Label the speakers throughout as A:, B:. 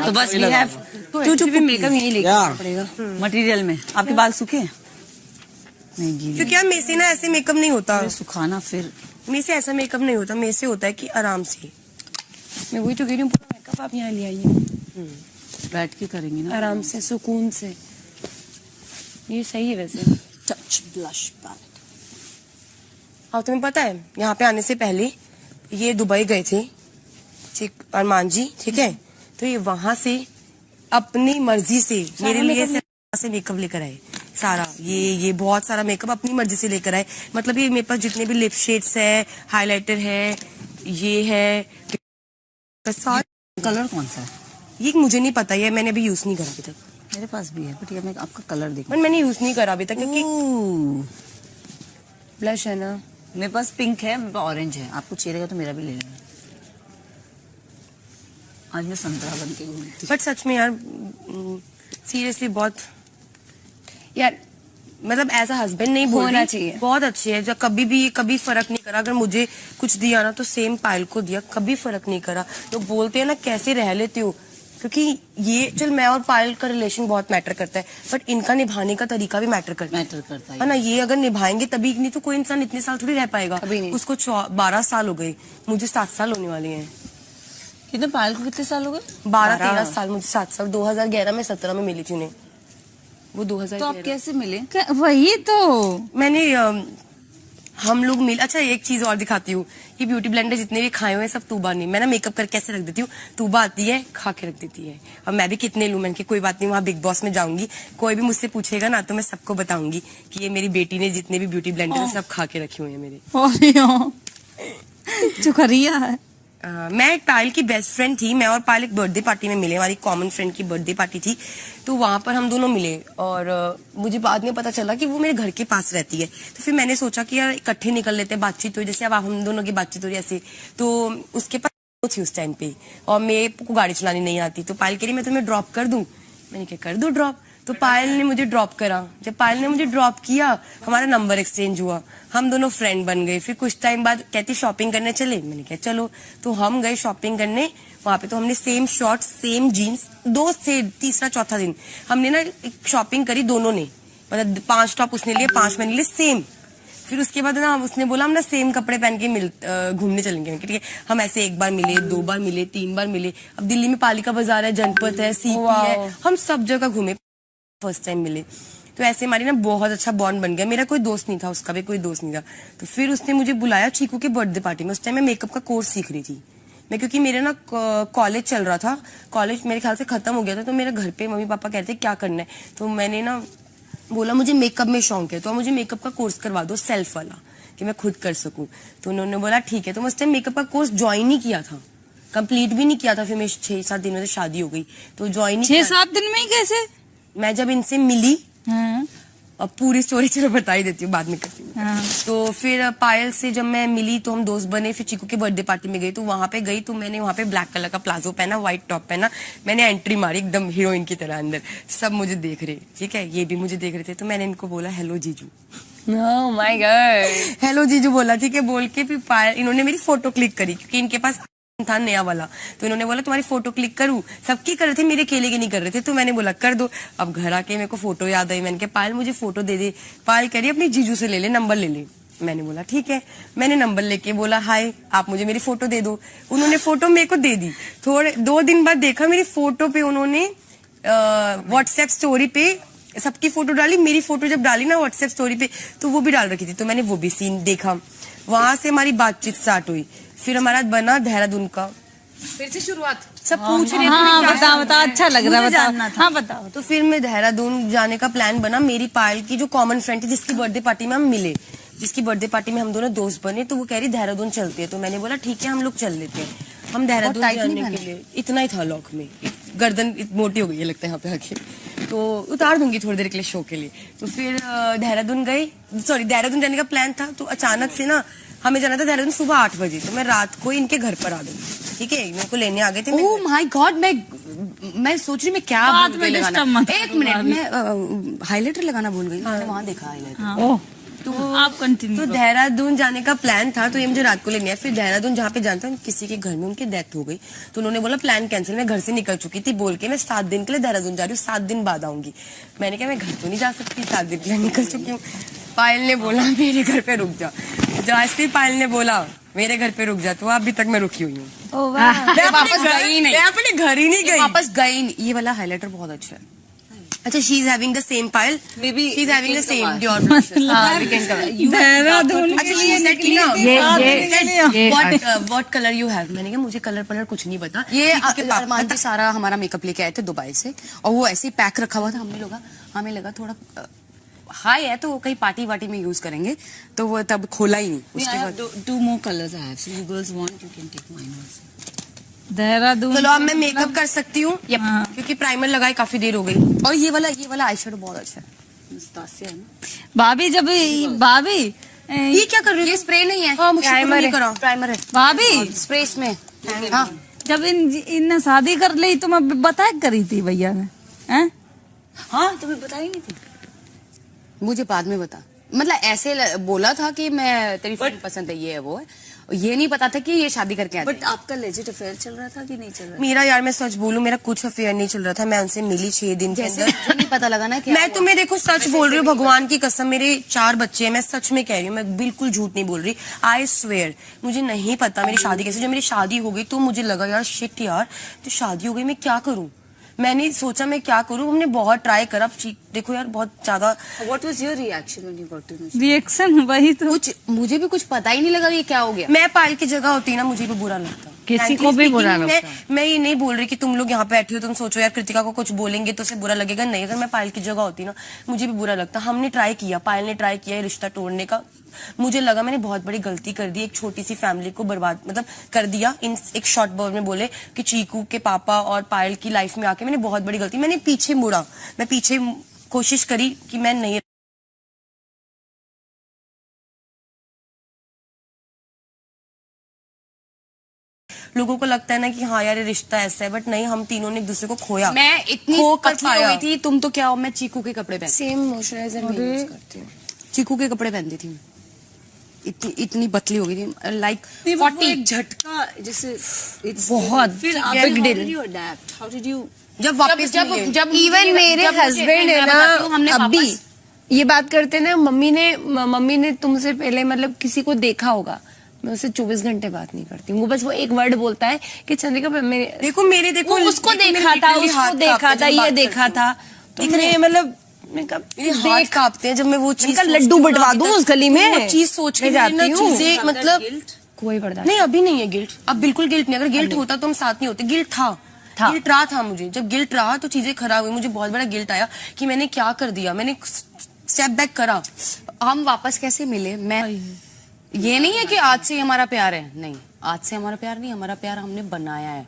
A: तो बस we have to make up यही लेके पड़ेगा मटेरियल में। आपके बाल सूखे नहीं गीले?
B: क्योंकि यार मेरे से ना ऐसे मेकअप नहीं होता,
A: सुखाना फिर
B: मेरे से ऐसा मेकअप नहीं होता, मेरे से होता है कि आराम से। मैं वही तो कह रही हूँ, पूरा मेकअप आप यहाँ ले आइए,
A: बैठ के करेंगे ना
B: आराम से सुकून से। ये सही है वैसे।
A: Touch blush palette.
B: और तुम्हें पता है यहाँ पे आने से पहले ये दुबई गए थे अरमान जी, ठीक है, तो ये वहां से अपनी मर्जी से मेरे लिए से मेकअप लेकर आए सारा। ये बहुत सारा मेकअप अपनी मर्जी से लेकर आए। मतलब ये मेरे पास जितने भी लिप शेड्स है, हाइलाइटर है, ये है,
A: कलर कौन सा है
B: ये मुझे नहीं पता, ये मैंने अभी यूज नहीं करा अभी तक।
A: मेरे पास भी है बट ये मैं आपका कलर देखूं।
B: मैंने यूज नहीं करा अभी तक क्योंकि ब्लश है ना।
A: मेरे पास पिंक है, ऑरेंज है, आपको चाहिएगा तो मेरा भी ले लेना। आज मैं संतरा बन के घूमती।
B: बट सच में यार सीरियसली बहुत यार, मतलब ऐसा हस्बैंड नहीं बोलना चाहिए, बहुत अच्छी है। जब कभी फर्क नहीं करा, अगर मुझे कुछ दिया ना तो सेम पायल को दिया, कभी फर्क नहीं करा। लोग बोलते हैं ना कैसे रह लेते हो, क्योंकि ये चल मैं और पायल का रिलेशन बहुत मैटर करता है, बट इनका निभाने का तरीका भी मैटर करता है ना। ये अगर निभाएंगे तभी, नहीं तो कोई इंसान इतने साल थोड़ी रह पाएगा। उसको 12 साल हो गए, मुझे 7 साल होने वाले हैं।
A: कितने पायल को कितने साल हो गए?
B: 12-13 साल, मुझे 7 साल। 2011 में 17 में मिली थी उन्हें, वो 2000।
A: तो आप कैसे मिले? वही तो
B: मैंने हम लोग मिल। अच्छा एक चीज और दिखाती हूँ, ये ब्यूटी ब्लेंडर जितने भी खाए हुए हैं सब तूबा ने। मैं ना मेकअप करके कैसे रख देती हूँ, तूबा आती है खा के रख देती है। अब मैं भी कितने लूं, मैंने कि कोई बात नहीं, वहाँ बिग बॉस में जाऊंगी, कोई भी मुझसे पूछेगा ना तो मैं सबको बताऊंगी कि ये मेरी बेटी ने जितने भी ब्यूटी ब्लेंडर सब खा के रखे हुए हैं मेरे।
A: चुखरिया है।
B: मैं एक पायल की बेस्ट फ्रेंड थी, मैं और पायल एक बर्थडे पार्टी में मिले, हमारी कॉमन फ्रेंड की बर्थडे पार्टी थी, तो वहां पर हम दोनों मिले। और मुझे बाद में पता चला कि वो मेरे घर के पास रहती है। तो फिर मैंने सोचा कि यार इकट्ठे निकल लेते हैं, बातचीत हुई जैसे अब हम दोनों की बातचीत हो रही ऐसे। तो उसके पास थी उस टाइम पे और मेरे को गाड़ी चलानी नहीं आती, तो पायल कह रही मैं तुम्हें ड्रॉप कर दूं। मैंने क्या कर दो ड्रॉप। तो पायल ने मुझे ड्रॉप करा। जब पायल ने मुझे ड्रॉप किया, हमारा नंबर एक्सचेंज हुआ, हम दोनों फ्रेंड बन गए। फिर कुछ टाइम बाद कहती शॉपिंग करने चले, मैंने कहा चलो। तो हम गए शॉपिंग करने, वहां पे तो हमने सेम शॉर्ट्स सेम जीन्स, दोस्त थे। तीसरा चौथा दिन हमने ना शॉपिंग करी दोनों ने, मतलब 5 टॉप उसने लिए, 5 मैंने लिए सेम। फिर उसके बाद ना उसने बोला हम ना सेम कपड़े पहन के घूमने चलेंगे। ठीक है, हम ऐसे 1 बार मिले, 2 बार मिले, 3 बार मिले। अब दिल्ली में पालिका बाजार है, जनपथ है, सीपी है, हम सब जगह घूमे, फर्स्ट टाइम मिले। तो ऐसे हमारी ना बहुत अच्छा बॉन्ड बन गया। मेरा कोई दोस्त नहीं था, उसका भी कोई दोस्त नहीं था। तो फिर उसने मुझे बुलाया चीकू के बर्थडे पार्टी में। उस टाइम मैं मेकअप का कोर्स सीख रही थी मैं, क्योंकि मेरा ना कॉलेज चल रहा था, कॉलेज मेरे ख्याल से खत्म हो गया था। तो मेरे घर पे मम्मी पापा कहते क्या करना है, तो मैंने ना बोला मुझे मेकअप में शौक है, तो मुझे मेकअप का कोर्स करवा दो, सेल्फ वाला, कि मैं खुद कर सकूं। तो उन्होंने बोला ठीक है। तो मैं उस टाइम मेकअप का कोर्स ज्वाइन ही किया था, कंप्लीट भी नहीं किया था। फिर मैं 6-7 दिन में तो शादी हो गई, तो ज्वाइन
A: 6-7 दिन में ही कैसे?
B: मैं जब इनसे मिली, और पूरी स्टोरी चलो बता ही देती हूँ, बाद में करती हूँ। तो फिर पायल से जब मैं मिली तो हम दोस्त बने। फिर चीकू के बर्थडे पार्टी में गई, तो वहां पे गई तो मैंने वहां पे ब्लैक कलर का प्लाजो पहना, व्हाइट टॉप पहना, मैंने एंट्री मारी एकदम हीरोइन की तरह अंदर। सब मुझे देख रहे, ठीक है, ये भी मुझे देख रहे थे। तो मैंने इनको बोला हेलो जीजू,
A: ओह माय गॉड,
B: हेलो जीजू बोला, ठीक है। बोल के फिर पायल, इन्होंने मेरी फोटो क्लिक करी क्योंकि इनके पास था नया वाला। तो इन्होंने बोला तुम्हारी फोटो क्लिक करूं, सबकी कर रहे थे, मेरे अकेले के नहीं कर रहे थे। तो मैंने बोला कर दो। अब घर आके मेरे को फोटो याद आई, मैंने कहा पायल मुझे फोटो दे दे। पायल कह रही अपनी जीजू से ले ले, नंबर ले ले। मैंने बोला ठीक है। मैंने नंबर लेके बोला हाय आप मुझे मेरी फोटो दे दो। उन्होंने फोटो मेरे को दे दी। थोड़े 2 दिन बाद देखा मेरी फोटो पे उन्होंने व्हाट्सएप स्टोरी पे सबकी फोटो डाली, मेरी फोटो जब डाली ना व्हाट्सएप स्टोरी पे तो वो भी डाल रखी थी। तो मैंने वो भी सीन देखा, वहां से हमारी बातचीत स्टार्ट हुई। फिर हमारा बना देहरादून का,
C: फिर से शुरुआत।
B: सब पूछ रहे थे
A: बता अच्छा लग रहा है, हाँ बताओ।
B: तो फिर मैं देहरादून जाने का प्लान बना। मेरी पायल की जो कॉमन फ्रेंड थी जिसकी बर्थडे पार्टी में हम मिले, जिसकी बर्थडे पार्टी में हम दोनों दोस्त बने, तो वो कह रही देहरादून चलती है। तो मैंने बोला ठीक है हम लोग चल लेते हैं। हम देहरादून जाने के लिए, इतना ही था लॉक में, गर्दन मोटी हो गई है लगता है यहाँ पे आके, तो उतार दूंगी थोड़ी देर के लिए शो के लिए। तो फिर देहरादून गई, सॉरी देहरादून जाने का प्लान था। तो अचानक से ना हमें जाना था देहरादून सुबह 8 बजे, तो मैं रात को इनके घर पर आ गई, ठीक है, मेरे को लेने आ गए थे।
C: ओह माय गॉड, मैं सोच रही मैं क्या लगाना। 1 मिनट, मैं हाइलाइटर लगाना भूल गई, मैंने वहां देखा हाइलाइटर।
A: आप कंटिन्यू।
B: तो देहरादून जाने का प्लान था, तो ये मुझे रात को लेने आया। फिर देहरादून जहाँ पे जानता हूँ किसी के घर में उनकी डेथ हो गई, तो उन्होंने बोला प्लान कैंसिल। मैं घर से निकल चुकी थी बोल के मैं 7 दिन के लिए देहरादून जा रही हूँ, 7 दिन बाद आऊंगी। मैंने कहा मैं घर तो नहीं जा सकती, 7 दिन के लिए निकल चुकी हूँ। पायल ने बोला मेरे घर पे रुक जा, जैसे ही पायल ने बोला मेरे घर पे रुक जा, तो अभी तक मैं रुकी हुई हूँ। मैं वापस गई नहीं, मैं अपने घर ही नहीं गई, वापस गई नहीं। ये वाला हाईलाइटर बहुत अच्छा है। अच्छा, she is having the same Payal, may be she is having the same Dior. Dehradun. अच्छा, she said कि ना व्हाट कलर यू हैव। मैंने कहा मुझे कलर कुछ नहीं पता। ये अरमान जी सारा हमारा मेकअप लेके आए थे दुबई से, और वो ऐसे ही पैक रखा हुआ था। हमें लगा थोड़ा हाई है तो कहीं पार्टी वार्टी में यूज करेंगे, तो वो तब खोला ही नहीं। उसके बाद
A: 2 more colors I have, so you girls want you can take mine also. Dehradun.
B: चलो अब मैं मेकअप कर सकती हूँ, क्योंकि प्राइमर लगाए काफी देर हो गई। और ये वाला आई शेडो बहुत अच्छा है ना।
A: भाभी जब भाभी
B: ये क्या कर रही हो? ये स्प्रे नहीं है, प्राइमर है
A: भाभी,
B: स्प्रे इसमें। हाँ,
A: जब इन शादी कर ली तो मैं बताया करी थी भैया ने, हैं? हाँ तुम्हें बताई नहीं थी?
B: मुझे बाद में बता, मतलब ऐसे बोला था कि मैं तेरी फिल्म पसंद है, ये है वो है, ये नहीं पता था कि ये शादी करके आते।
A: बट आपका लेजिट अफेयर चल रहा था कि नहीं चल रहा?
B: मेरा यार मैं सच बोलूं, मेरा कुछ अफेयर नहीं चल रहा था। मैं उनसे मिली 6 दिन के अंदर, नहीं पता लगा ना। मैं तुम्हें देखो सच बोल रही हूँ, भगवान की कसम, मेरे 4 बच्चे हैं, मैं सच में कह रही हूँ, मैं बिल्कुल झूठ नहीं बोल रही। आई स्वेयर, मुझे नहीं पता मेरी शादी कैसे। जब मेरी शादी हो गई तो मुझे लगा यार शिट यार, तो शादी हो गई, मैं क्या करूँ। मैंने सोचा मैं क्या करूँ, हमने बहुत ट्राई करा। देखो यार बहुत ज्यादा।
A: What was your reaction when you got to know? Reaction वही तो,
B: कुछ मुझे भी कुछ पता ही नहीं लगा ये क्या हो गया। मैं पायल की जगह होती ना, मुझे भी बुरा लगता।
A: किसी को भी बुरा लगता।
B: मैं ये नहीं बोल रही कि तुम लोग यहाँ पे बैठे हो, तुम सोचो यार कृतिका को कुछ बोलेंगे तो उसे बुरा लगेगा। नहीं, अगर मैं पायल की जगह होती ना, मुझे भी बुरा लगता। हमने ट्राई किया, पायल ने ट्राई किया रिश्ता तोड़ने का। मुझे लगा मैंने बहुत बड़ी गलती कर दी, एक छोटी सी फैमिली को बर्बाद मतलब कर दिया। इन एक शॉर्ट वर्ड में बोले कि चीकू के पापा और पायल की लाइफ में आके मैंने बहुत बड़ी गलती। मैंने पीछे मुड़ा, मैं पीछे कोशिश करी कि मैं नहीं। लोगों को लगता है ना कि हाँ यार ये रिश्ता ऐसा है, बट नहीं, हम तीनों ने एक दूसरे को खोया। मैं इतनी पतली हो गई थी, तुम तो क्या हो। मैं चीकू के कपड़े पहनती, सेम मॉइस्चराइजर मैं यूज करती हूँ। चीकू के कपड़े पहनती थी मैं, इतनी पतली हो गई थी, लाइक 40
A: झटका जैसे
B: बहुत।
A: फिर हाउ डिड यू
B: जब वापस जब
D: इवन मेरे हस्बैंड है ना, अभी ये बात करते ना, मम्मी ने तुमसे पहले मतलब किसी को देखा होगा, मैं उससे 24 घंटे बात नहीं करती हूँ। वो बस वो एक वर्ड बोलता है कि चंद्रिका
B: देखो
D: उसको देखा था, ये देखा था, तुमने मतलब
B: हाथ कांपते हैं जब मैं वो चीज
D: लड्डू बंटवा दूं उस गली में,
B: वो चीज सोच के जाती हूँ। मतलब
D: कोई बर्दाश्त
B: नहीं, अभी नहीं है गिल्ट, अब बिल्कुल गिल्ट नहीं। अगर गिल्ट होता तो हम साथ नहीं होते। गिल्ट था। गिल्ट रहा था मुझे। जब गिल्ट रहा तो चीजें खराब हुई। मुझे बहुत बड़ा गिल्ट आया कि मैंने क्या कर दिया। मैंने स्टेप बैक करा। हम वापस कैसे मिले, मैं ये नहीं है कि आज से हमारा प्यार है, नहीं, आज से हमारा प्यार नहीं, हमारा प्यार हमने बनाया है।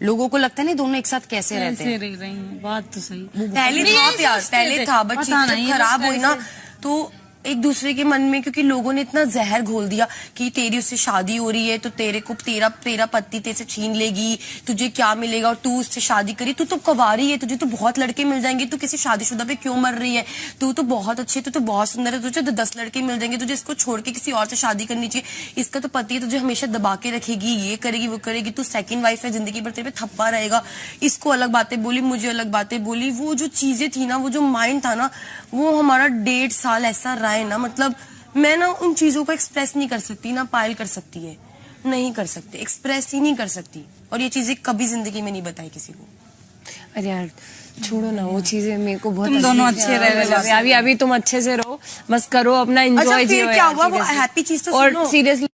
B: लोगों को लगता है नहीं दोनों एक साथ कैसे रहते हैं।
A: रह रही हैं, बात तो सही।
B: पहले था प्यार, पहले था, बट चीजें खराब हुई ना तो एक दूसरे के मन में, क्योंकि लोगों ने इतना जहर घोल दिया कि तेरी उससे शादी हो रही है तो तेरे को तेरा पति तेरे से छीन लेगी, तुझे क्या मिलेगा, और तू उससे शादी करी, तू तो कुंवारी है, तुझे तो बहुत लड़के मिल जाएंगे, तू किसी शादीशुदा पे क्यों मर रही है, तू तो बहुत अच्छी है, तू तो बहुत सुंदर है, तुझे तो 10 लड़के मिल जाएंगे, तुझे इसको छोड़ के किसी और से शादी करनी चाहिए। इसका तो पति है, तुझे हमेशा दबा के रखेगी, ये करेगी वो करेगी, तू सेकंड वाइफ है, जिंदगी भर तेरे पे थप्पा रहेगा। इसको अलग बातें बोली, मुझे अलग बातें बोली। वो जो चीजें थी ना, वो जो माइंड था ना, वो हमारा 1.5 साल ऐसा रहा है ना, मतलब मैं ना उन चीजों को एक्सप्रेस नहीं कर सकती, ना पायल कर सकती है, नहीं कर सकते, एक्सप्रेस ही नहीं कर सकती। और ये चीजें कभी जिंदगी में नहीं बताई किसी को।
D: अरे यार छोड़ो ना वो चीजें, मेरे को बहुत
A: तुम दोनों अच्छे रह रहे हो,
D: अभी तुम अच्छे से रहो, बस करो अपना एंजॉय।
B: फिर क्या हुआ, वो हैप्पी चीज तो
D: और सीरियसली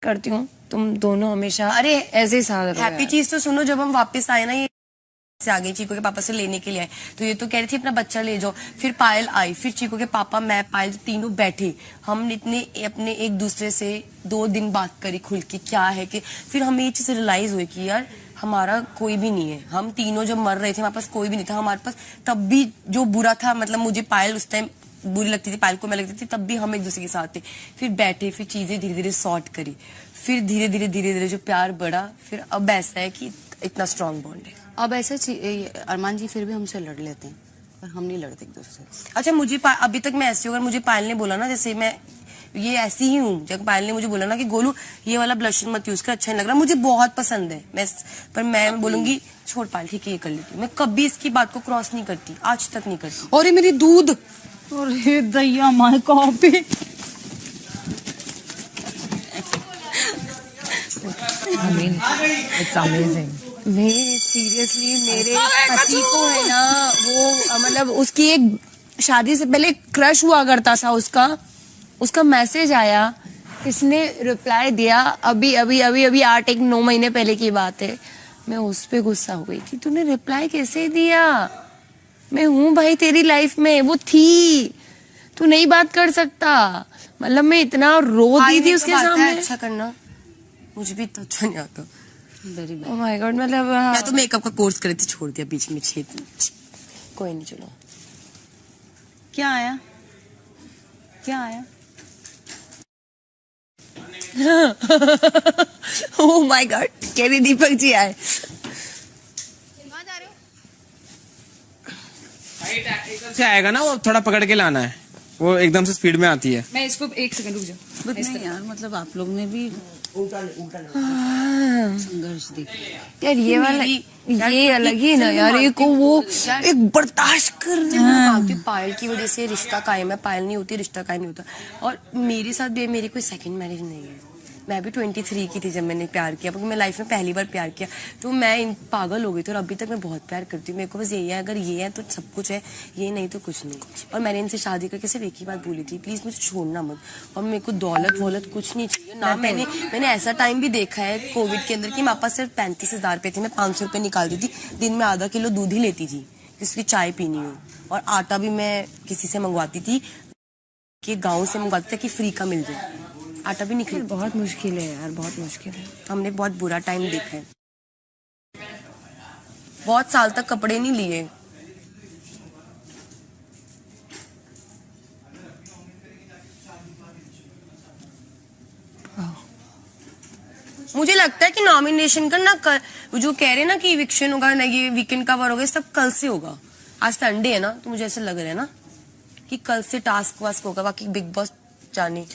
D: करती हूँ, तुम दोनों हमेशा
B: अरे
D: ऐसे ही साथ रहो।
B: हैप्पी चीज तो सुनो, जब हम वापस आए ना, ये से आ गई, चीकू के पापा से लेने के लिए आए, तो ये तो कह रही थी अपना बच्चा ले जाओ। फिर पायल आई, फिर चीकू के पापा, मैं, पायल, तीनों बैठे। हम इतने अपने एक दूसरे से 2 दिन बात करी खुल के, क्या है कि फिर हमें ये चीज रियलाइज हुई कि यार हमारा कोई भी नहीं है। हम तीनों जब मर रहे थे, हमारे पास कोई भी नहीं था। हमारे पास तब भी जो बुरा था, मतलब मुझे पायल उस टाइम बुरी लगती थी, पायल को मैं लगती थी, तब भी हम एक दूसरे के साथ थे। फिर बैठे, फिर चीजें धीरे धीरे सॉर्ट करी, फिर धीरे धीरे जो प्यार बढ़ा, फिर अब ऐसा है कि इतना स्ट्रांग बॉन्ड है। अब ऐसा अरमान जी फिर भी हमसे लड़ लेते हैं, पर हम नहीं लड़ते एक दूसरे से। अच्छा मुझे अभी तक मैं ऐसी हूँ, अगर मुझे पायल ने बोला ना, जैसे मैं ये ऐसी ही हूँ, जब पायल ने मुझे बोला ना कि गोलू ये वाला ब्लशर मत यूज कर, अच्छा नहीं लग रहा, मुझे बहुत पसंद है, पर मैं बोलूंगी छोड़ पायल ठीक है ये कर लेती हूँ। मैं कभी इसकी बात को क्रॉस नहीं करती, आज तक नहीं करती।
A: और ये मेरी दूध, अरे दैया my copy.
C: It's amazing.
D: Seriously मेरे पति को है ना वो मतलब उसकी एक शादी से पहले क्रश हुआ करता था, उसका मैसेज आया, इसने रिप्लाई दिया अभी अभी अभी अभी 8-9 महीने पहले की बात है। मैं उस पे गुस्सा हो गई कि तूने रिप्लाई कैसे दिया, मैं हूं भाई तेरी लाइफ में, वो थी, तू नहीं बात कर सकता। मतलब मैं इतना रो दी थी उसके सामने।
B: अच्छा करना मुझे भी इतना अच्छा नहीं आता।
A: Very bad.
D: Oh my God, मतलब
B: मैं तो मेकअप का कोर्स कर रही थी, छोड़ दिया बीच में, कोई नहीं। चलो
A: क्या आया, क्या आया?
D: Oh my God, carry Deepak ji आए।
E: से आएगा ना, वो थोड़ा पकड़ के लाना है, वो एकदम से स्पीड में आती है।
C: मैं इसको 1 सेकंड रुक जाओ।
A: बट नहीं यार, मतलब आप लोग ने भी संघर्ष देखा
D: यार ये वाला ये अलग ही ना यार, ये को वो एक बर्दाश्त कर
B: मैं मानती हूँ पायल की वजह से रिश्ता कायम है, पायल नहीं होती रिश्ता कायम नहीं होता। और मेरे साथ भी मेरी कोई सेकंड मैरिज नहीं है, मैं भी 23 की थी जब मैंने प्यार किया, क्योंकि मैं लाइफ में पहली बार प्यार किया, तो मैं पागल हो गई थी। और अभी तक मैं बहुत प्यार करती हूँ, मेरे को बस यही है, अगर ये है तो सब कुछ है, ये नहीं तो कुछ नहीं। और मैंने इनसे शादी करके सिर्फ एक ही बात बोली थी, प्लीज मुझे छोड़ना मत, और मेरे को दौलत वौलत कुछ नहीं चाहिए ना। मैंने ऐसा टाइम भी देखा है कोविड के अंदर कि मेरे पास सिर्फ 35,000 रुपये थे, मैं 500 रुपये निकालती थी, दिन में आधा किलो दूध ही लेती थी, जिसकी चाय पीनी हो, और आटा भी मैं किसी से मंगवाती थी, कि गाँव से मंगवाती थी कि फ्री का मिल जाए, आटा भी नहीं खरीद।
D: बहुत मुश्किल है यार, बहुत मुश्किल है।
B: हमने बहुत बुरा टाइम देखा है, बहुत साल तक कपड़े नहीं लिए। मुझे लगता है कि नॉमिनेशन का ना जो कह रहे हैं ना कि इविक्शन होगा ना, ये वीकेंड कवर होगा, सब कल से होगा। आज संडे है ना, तो मुझे ऐसा लग रहा है ना कि कल से टास्क वास्क होगा, बाकी बिग बॉस जाने